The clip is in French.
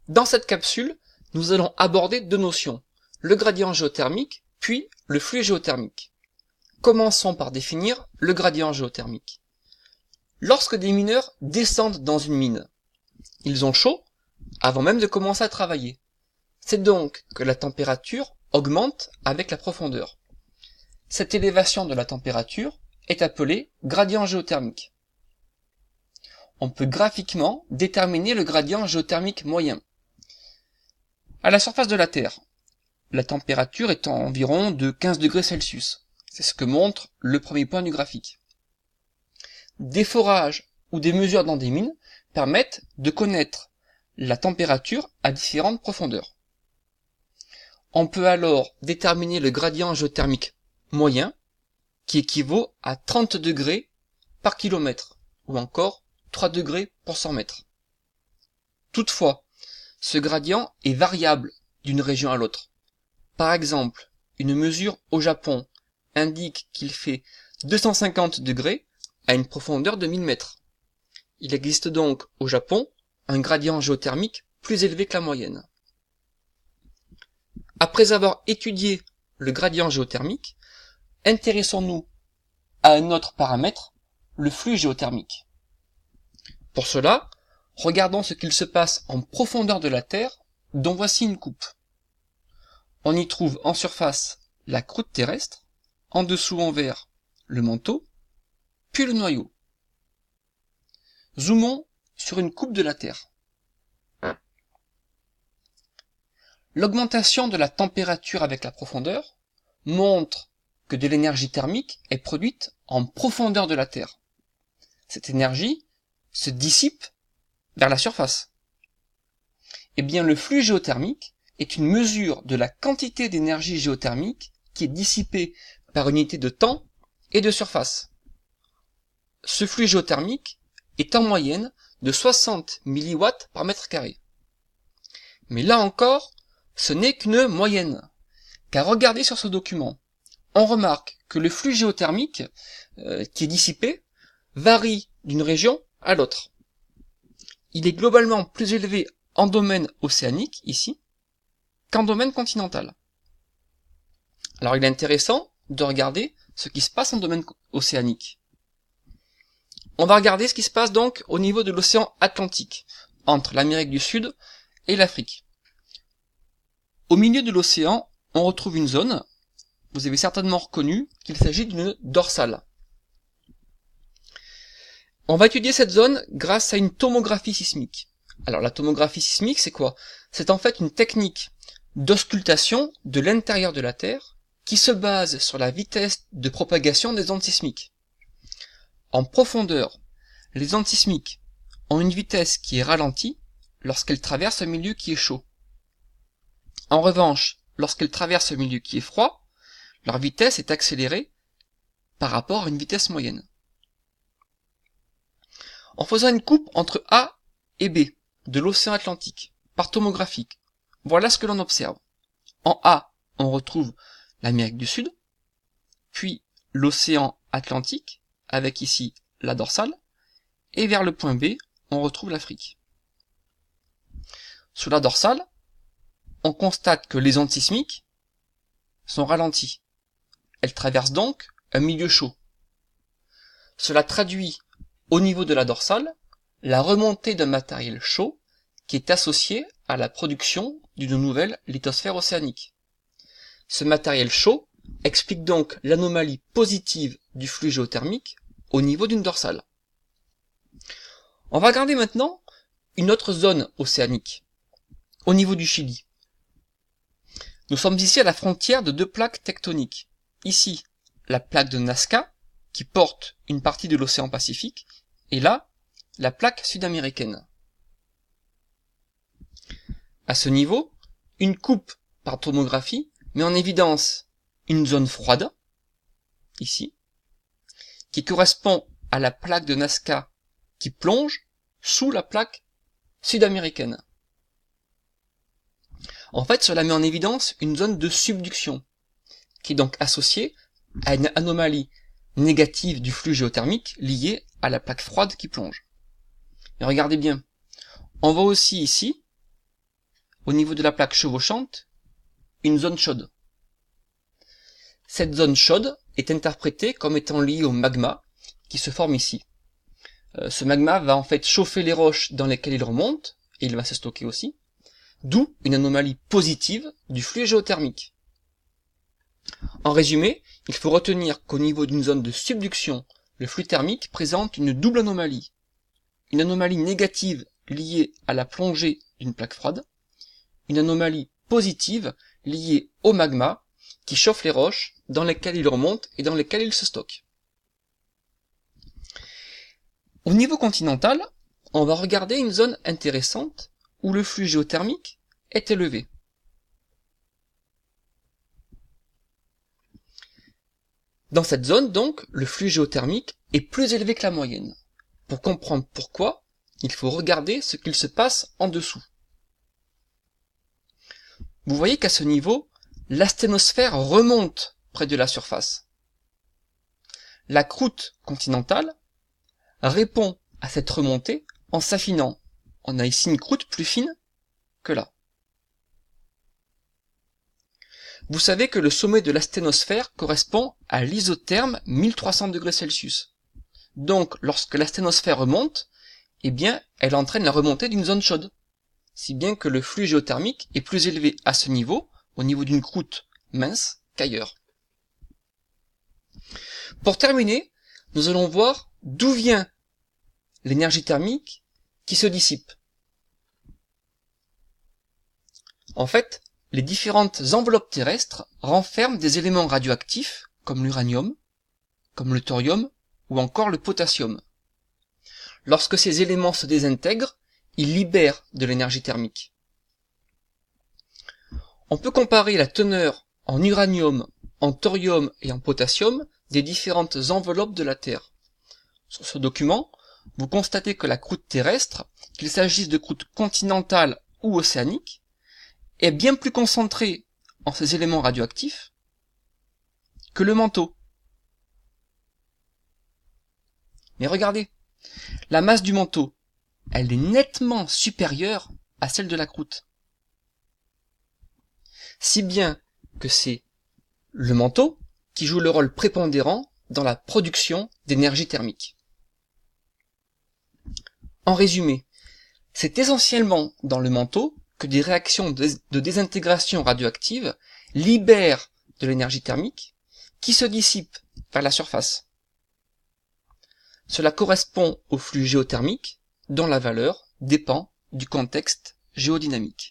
Dans cette capsule, nous allons aborder deux notions, le gradient géothermique, puis le flux géothermique. Commençons par définir le gradient géothermique. Lorsque des mineurs descendent dans une mine, ils ont chaud avant même de commencer à travailler. C'est donc que la température augmente avec la profondeur. Cette élévation de la température est appelée gradient géothermique. On peut graphiquement déterminer le gradient géothermique moyen. À la surface de la Terre, la température est environ de 15 degrés Celsius. C'est ce que montre le premier point du graphique. Des forages ou des mesures dans des mines permettent de connaître la température à différentes profondeurs. On peut alors déterminer le gradient géothermique moyen qui équivaut à 30 degrés par kilomètre ou encore 3 degrés pour 100 mètres. Toutefois, ce gradient est variable d'une région à l'autre. Par exemple, une mesure au Japon indique qu'il fait 250 degrés à une profondeur de 1000 mètres. Il existe donc au Japon un gradient géothermique plus élevé que la moyenne. Après avoir étudié le gradient géothermique, intéressons-nous à un autre paramètre, le flux géothermique. Pour cela, regardons ce qu'il se passe en profondeur de la Terre, dont voici une coupe. On y trouve en surface la croûte terrestre, en dessous en vert le manteau, puis le noyau. Zoomons sur une coupe de la Terre. L'augmentation de la température avec la profondeur montre que de l'énergie thermique est produite en profondeur de la Terre. Cette énergie se dissipe vers la surface. Eh bien, le flux géothermique est une mesure de la quantité d'énergie géothermique qui est dissipée par unité de temps et de surface. Ce flux géothermique est en moyenne de 60 mW par mètre carré. Mais là encore, ce n'est qu'une moyenne, car regardez sur ce document, on remarque que le flux géothermique qui est dissipé varie d'une région à l'autre. Il est globalement plus élevé en domaine océanique, ici, qu'en domaine continental. Alors il est intéressant de regarder ce qui se passe en domaine océanique. On va regarder ce qui se passe donc au niveau de l'océan Atlantique, entre l'Amérique du Sud et l'Afrique. Au milieu de l'océan, on retrouve une zone, vous avez certainement reconnu qu'il s'agit d'une dorsale. On va étudier cette zone grâce à une tomographie sismique. Alors la tomographie sismique, c'est quoi? C'est en fait une technique d'auscultation de l'intérieur de la Terre qui se base sur la vitesse de propagation des ondes sismiques. En profondeur, les ondes sismiques ont une vitesse qui est ralentie lorsqu'elles traversent un milieu qui est chaud. En revanche, lorsqu'elles traversent un milieu qui est froid, leur vitesse est accélérée par rapport à une vitesse moyenne. En faisant une coupe entre A et B de l'océan Atlantique, par tomographie, voilà ce que l'on observe. En A, on retrouve l'Amérique du Sud, puis l'océan Atlantique, avec ici la dorsale, et vers le point B, on retrouve l'Afrique. Sous la dorsale, on constate que les ondes sismiques sont ralenties. Elles traversent donc un milieu chaud. Cela traduit, au niveau de la dorsale, la remontée d'un matériel chaud qui est associé à la production d'une nouvelle lithosphère océanique. Ce matériel chaud explique donc l'anomalie positive du flux géothermique au niveau d'une dorsale. On va regarder maintenant une autre zone océanique, au niveau du Chili. Nous sommes ici à la frontière de deux plaques tectoniques. Ici, la plaque de Nazca, qui porte une partie de l'océan Pacifique, et là, la plaque sud-américaine. À ce niveau, une coupe par tomographie met en évidence une zone froide, ici, qui correspond à la plaque de Nazca qui plonge sous la plaque sud-américaine. En fait, cela met en évidence une zone de subduction, qui est donc associée à une anomalie négative du flux géothermique liée à la plaque froide qui plonge. Et regardez bien, on voit aussi ici au niveau de la plaque chevauchante, une zone chaude. Cette zone chaude est interprétée comme étant liée au magma qui se forme ici. Ce magma va en fait chauffer les roches dans lesquelles il remonte, et il va se stocker aussi, d'où une anomalie positive du flux géothermique. En résumé, il faut retenir qu'au niveau d'une zone de subduction, le flux thermique présente une double anomalie. Une anomalie négative liée à la plongée d'une plaque froide, une anomalie positive liée au magma qui chauffe les roches dans lesquelles il remonte et dans lesquelles il se stocke. Au niveau continental, on va regarder une zone intéressante où le flux géothermique est élevé. Dans cette zone, donc, le flux géothermique est plus élevé que la moyenne. Pour comprendre pourquoi, il faut regarder ce qu'il se passe en dessous. Vous voyez qu'à ce niveau, l'asténosphère remonte près de la surface. La croûte continentale répond à cette remontée en s'affinant. On a ici une croûte plus fine que là. Vous savez que le sommet de l'asténosphère correspond à l'isotherme 1300 degrés Celsius. Donc, lorsque l'asténosphère remonte, eh bien, elle entraîne la remontée d'une zone chaude. Si bien que le flux géothermique est plus élevé à ce niveau, au niveau d'une croûte mince, qu'ailleurs. Pour terminer, nous allons voir d'où vient l'énergie thermique qui se dissipe. En fait, les différentes enveloppes terrestres renferment des éléments radioactifs comme l'uranium, comme le thorium ou encore le potassium. Lorsque ces éléments se désintègrent, ils libèrent de l'énergie thermique. On peut comparer la teneur en uranium, en thorium et en potassium des différentes enveloppes de la Terre. Sur ce document, vous constatez que la croûte terrestre, qu'il s'agisse de croûte continentale ou océanique, est bien plus concentrée en ces éléments radioactifs que le manteau. Mais regardez, la masse du manteau, elle est nettement supérieure à celle de la croûte. Si bien que c'est le manteau qui joue le rôle prépondérant dans la production d'énergie thermique. En résumé, c'est essentiellement dans le manteau que des réactions de désintégration radioactive libèrent de l'énergie thermique qui se dissipe vers la surface. Cela correspond au flux géothermique dont la valeur dépend du contexte géodynamique.